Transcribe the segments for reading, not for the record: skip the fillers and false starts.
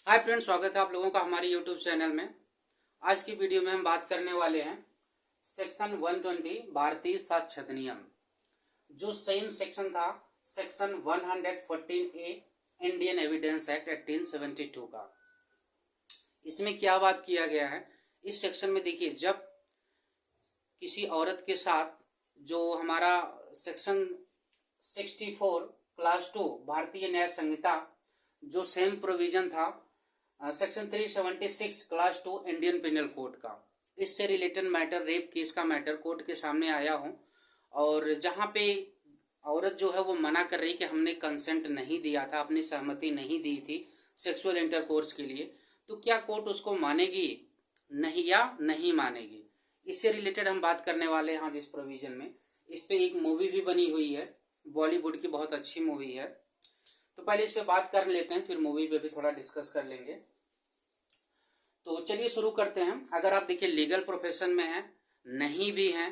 Hi friends, स्वागत है आप लोगों का हमारे यूट्यूब चैनल में। आज की वीडियो में हम बात करने वाले हैं सेक्शन 120 भारतीय साक्ष्य अधिनियम, जो सेम सेक्शन था section 114A Indian evidence act 1872 का। इसमें क्या बात किया गया है इस सेक्शन में, देखिए, जब किसी औरत के साथ जो हमारा सेक्शन 64 क्लास 2 भारतीय न्याय संहिता जो सेम प्रोविजन था section 376 class 2 Indian penal code का, इससे रिलेटेड मैटर, रेप केस का मैटर कोर्ट के सामने आया हो और जहाँ पे औरत जो है वो मना कर रही कि हमने कंसेंट नहीं दिया था, अपनी सहमति नहीं दी थी सेक्सुअल इंटरकोर्स के लिए, तो क्या कोर्ट उसको मानेगी नहीं या नहीं मानेगी। इससे रिलेटेड हम बात करने वाले हैं आज इस प्रोविजन में। इस पे एक मूवी भी बनी हुई है, बॉलीवुड की बहुत अच्छी मूवी है। तो पहले इस पे बात कर लेते हैं, फिर मूवी पे भी थोड़ा डिस्कस कर लेंगे। तो चलिए शुरू करते हैं। अगर आप देखिए लीगल प्रोफेशन में हैं, नहीं भी हैं,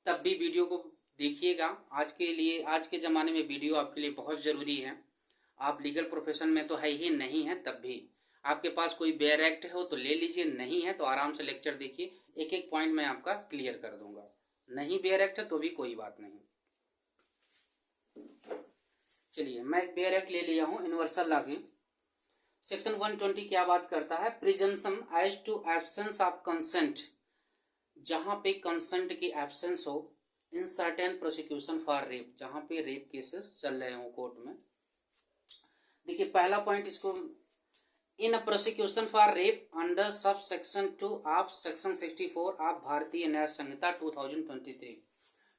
तब भी वीडियो को देखिएगा। आज के लिए, आज के ज़माने में वीडियो आपके लिए बहुत ज़रूरी है। आप लीगल प्रोफेशन में तो है ही, नहीं है तब भी आपके पास कोई बेयर एक्ट हो तो ले लीजिए, नहीं है तो आराम से लेक्चर देखिए, एक एक पॉइंट मैं आपका क्लियर कर दूंगा। नहीं बेयर एक्ट है तो भी कोई बात नहीं। चलिए, मैं एक बेयर एक्ट ले लिया हूँ, यूनिवर्सल लॉ की। सेक्शन 120 क्या बात करता है? Presumption as to absence of consent, जहां पे कंसेंट की एब्सेंस हो in certain prosecution for rape, जहां पे रेप केसेस चल रहे हो कोर्ट में। देखिए पहला पॉइंट इसको, in prosecution for rape under sub section 2 of section 64 of Bharatiya Nyaya संहिता 2023,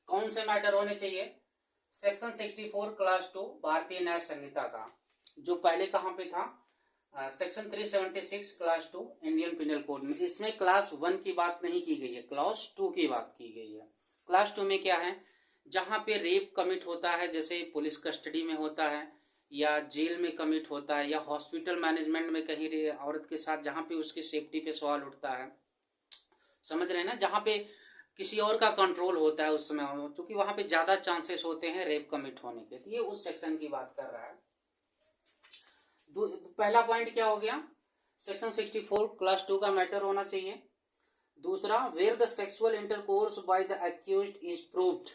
कौन से मैटर होने चाहिए? सेक्शन 64 क्लास 2 भारतीय न्याय संहिता का, जो पहले कहाँ पे था? Section 376 class 2 Indian penal code में। इसमें क्लास 1 की बात नहीं की गई है, क्लास 2 की बात की गई है। क्लास 2 में क्या है? जहां पे रेप कमिट होता है, जैसे पुलिस कस्टडी में होता है या जेल में कमिट होता है या हॉस्पिटल मैनेजमेंट में कहीं औरत के साथ, जहां पे उसकी सेफ्टी पे सवाल उठता है, समझ रहे हैं ना, जहां पे किसी और का कंट्रोल होता है उस समय, क्योंकि वहां पे ज्यादा चांसेस होते हैं रेप कमिट होने के। तो ये उस सेक्शन की बात कर रहा है। पहला पॉइंट क्या हो गया? सेक्शन 64 क्लास 2 का मैटर होना चाहिए। दूसरा, where the sexual intercourse by the accused is proved,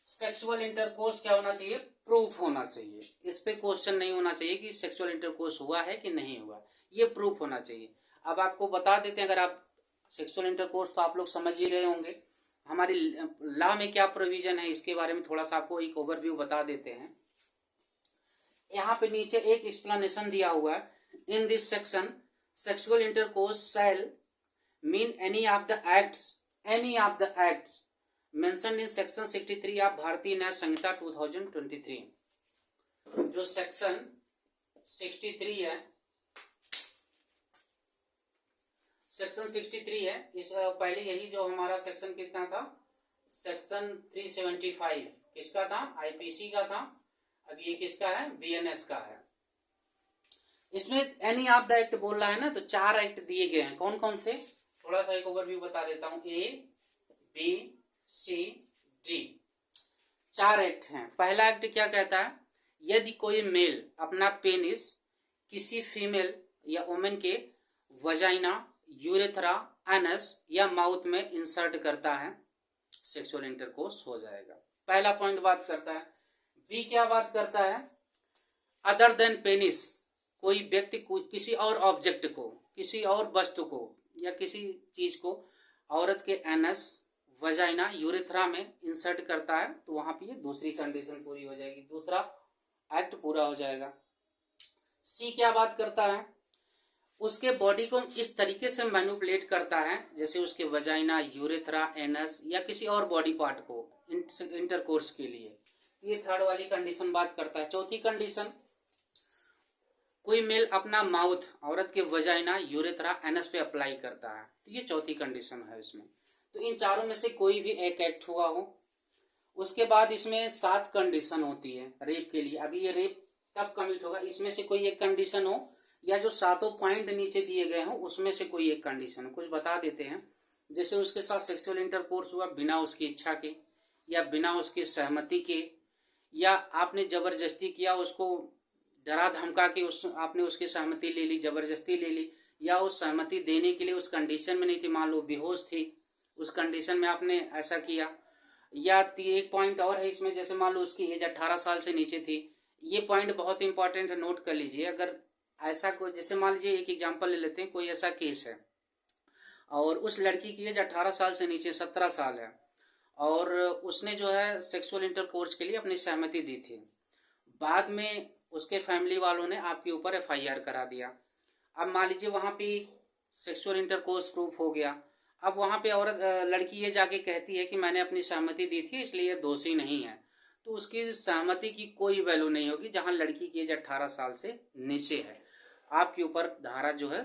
sexual intercourse क्या होना चाहिए? प्रूफ होना चाहिए। इस पे क्वेश्चन नहीं होना चाहिए कि सेक्सुअल इंटरकोर्स हुआ है कि नहीं हुआ, ये प्रूफ होना चाहिए। अब आपको बता देते हैं, अगर आप सेक्सुअल इंटरकोर्स तो आप लोग समझ ही रहे होंगे, हमारी लॉ में क्या प्रोविजन है इसके बारे में थोड़ा सा आपको एक ओवरव्यू बता देते हैं। यहाँ पे नीचे एक एक्सप्लेनेशन दिया हुआ है, in this section sexual intercourse shall mean any of the acts mentioned in section 63 of Bharatiya Nyaya संहिता 2023। जो सेक्शन 63 है, सेक्शन 63 है, इस पहले यही जो हमारा सेक्शन कितना था, सेक्शन 375 किसका था? आईपीसी का था। अब ये किसका है? बीएनएस का है। इसमें एनी ऑफ द एक्ट बोल रहा है ना, तो 4 एक्ट दिए गए हैं। कौन कौन से? थोड़ा सा एक ओवरव्यू बता देता हूं। ए, बी, सी, डी, 4 एक्ट हैं। पहला एक्ट क्या कहता है? यदि कोई मेल अपना पेनिस किसी फीमेल या वुमेन के वजाइना, यूरेथ्रा, एनस या माउथ में इंसर्ट करता है, सेक्सुअल इंटरकोर्स हो जाएगा। पहला पॉइंट बात करता है। बी क्या बात करता है? अदर देन पेनिस, कोई व्यक्ति किसी और ऑब्जेक्ट को, किसी और वस्तु को या किसी चीज को औरत के एनस, वजाइना, यूरेथ्रा में इंसर्ट करता है, तो वहां पे ये दूसरी कंडीशन पूरी हो जाएगी, दूसरा एक्ट पूरा हो जाएगा। सी क्या बात करता है? उसके बॉडी को इस तरीके से मैनिपुलेट करता है, जैसे उसके वजाइना, यूरेथ्रा, एनस या किसी और बॉडी पार्ट को इंटरकोर्स के लिए। ये थर्ड वाली कंडीशन बात करता है। चौथी कंडीशन, कोई मेल अपना माउथ औरत के वजाइना, यूरेथ्रा, एनस पे अप्लाई करता है, तो ये चौथी कंडीशन है इसमें। तो इन चारों में से कोई भी एक एक्ट हुआ हो। उसके बाद इसमें 7 कंडीशन होती है रेप के लिए। अभी ये रेप तब कमिट होगा, इसमें से कोई एक कंडीशन हो, या जो 7 पॉइंट नीचे दिए गए हो उसमें से कोई एक कंडीशन हो। कुछ बता देते हैं, जैसे उसके साथ सेक्सुअल इंटरकोर्स हुआ बिना उसकी इच्छा के या बिना उसकी सहमति के, या आपने जबरदस्ती किया, उसको डरा धमका के आपने उसकी सहमति ले ली, जबरदस्ती ले ली, या उस सहमति देने के लिए उस कंडीशन में नहीं थी, मान लो बेहोश थी, उस कंडीशन में आपने ऐसा किया। या एक पॉइंट और है इसमें, जैसे मान लो उसकी एज 18 साल से नीचे थी। ये पॉइंट बहुत इंपॉर्टेंट है, नोट कर लीजिए। अगर ऐसा कोई, जैसे मान लीजिए एक एग्जांपल ले लेते हैं, कोई ऐसा केस है और उस लड़की की एज 18 साल से नीचे 17 साल है और उसने जो है सेक्सुअल इंटरकोर्स के लिए अपनी सहमति दी थी। बाद में उसके फैमिली वालों ने आपके ऊपर FIR करा दिया। अब मान लीजिए वहाँ पे सेक्सुअल इंटरकोर्स प्रूफ हो गया। अब वहाँ पे औरत, लड़की ये जाके कहती है कि मैंने अपनी सहमति दी थी इसलिए दोषी नहीं है, तो उसकी सहमति की कोई वैल्यू नहीं होगी जहाँ लड़की की एज 18 साल से नीचे है। आपके ऊपर धारा जो है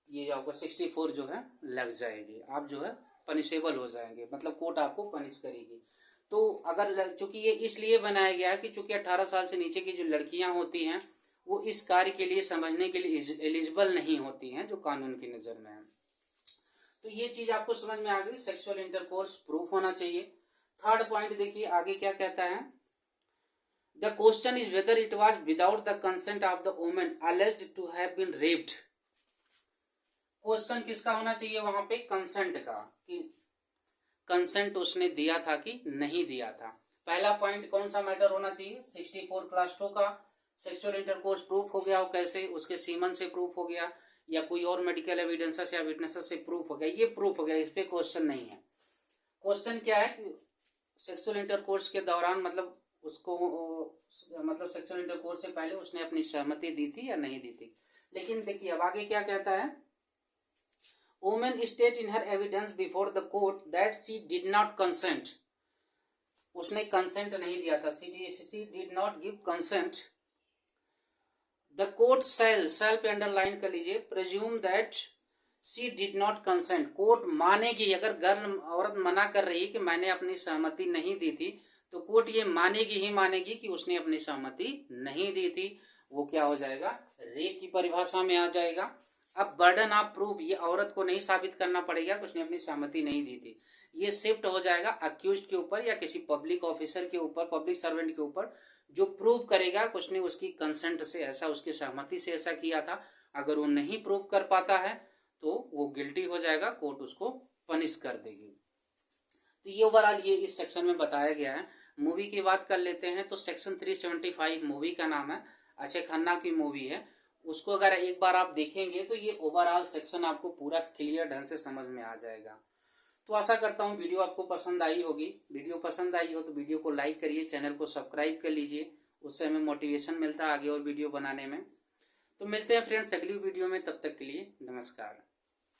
ये जो आपका 64 जो है लग जाएगी, आप जो है पनिशेबल हो जाएंगे, मतलब कोर्ट आपको पनिश करेगी। तो अगर, चूंकि ये इसलिए बनाया गया है कि चूंकि 18 साल से नीचे की जो लड़कियां होती हैं वो इस कार्य के लिए समझने के लिए एलिजिबल नहीं होती हैं जो कानून की नज़र में है। तो ये चीज आपको समझ में आ गई, सेक्सुअल इंटरकोर्स प्रूफ होना चाहिए। थर्ड पॉइंट देखिए आगे क्या कहता है, the question is whether it was without the consent of the women alleged to have been raped. Question किसका होना चाहिए वहां पे, कंसेंट का, कि कंसेंट उसने दिया था कि नहीं दिया था। पहला पॉइंट कौन सा मैटर होना चाहिए, 64 क्लास 2 का सेक्सुअल इंटरकोर्स प्रूफ हो गया हो, कैसे, उसके सीमन से प्रूफ हो गया या कोई और मेडिकल एविडेंसेस या विटनेसेस से प्रूफ हो गया, ये प्रूफ हो गया, इस पे क्वेश्चन नहीं है। क्वेश्चन क्या है कि सेक्सुअल इंटरकोर्स के दौरान, मतलब उसको, मतलब सेक्सुअल इंटरकोर्स से पहले उसने अपनी सहमति दी थी या नहीं दी थी। लेकिन देखिए अब आगे क्या कहता है, women state in her evidence before the court that she did not consent. उसने कंसेंट नहीं दिया था, she did not give consent. The court shall पे अंडरलाइन कर लीजिए, presume that she did not consent. Court मानेगी, अगर गर्ल औरत मना कर रही है कि मैंने अपनी सहमति नहीं दी थी, तो कोर्ट ये मानेगी ही मानेगी कि उसने अपनी सहमति नहीं दी थी। वो क्या हो जाएगा, रेप की परिभाषा में आ जाएगा। अब बर्डन ऑफ प्रूफ, ये औरत को नहीं साबित करना पड़ेगा कि उसने अपनी सहमति नहीं दी थी, ये शिफ्ट हो जाएगा अक्यूज्ड के ऊपर या किसी पब्लिक ऑफिसर के ऊपर, पब्लिक सर्वेंट के ऊपर, जो प्रूव करेगा कि उसने उसकी कंसेंट से ऐसा, उसकी सहमति से ऐसा किया था। अगर वो नहीं प्रूव कर पाता है तो वो गिल्टी हो जाएगा, कोर्ट उसको पनिश कर देगी। तो ये ओवरऑल ये इस सेक्शन में बताया गया है। मूवी की बात कर लेते हैं तो सेक्शन 375 मूवी का नाम है, अक्षय खन्ना की मूवी है। उसको अगर एक बार आप देखेंगे तो ये ओवरऑल सेक्शन आपको पूरा क्लियर ढंग से समझ में आ जाएगा। तो आशा करता हूँ वीडियो आपको पसंद आई होगी। वीडियो पसंद आई हो तो वीडियो को लाइक करिए, चैनल को सब्सक्राइब कर लीजिए, उससे हमें मोटिवेशन मिलता है आगे और वीडियो बनाने में। तो मिलते हैं फ्रेंड्स अगली वीडियो में, तब तक के लिए नमस्कार।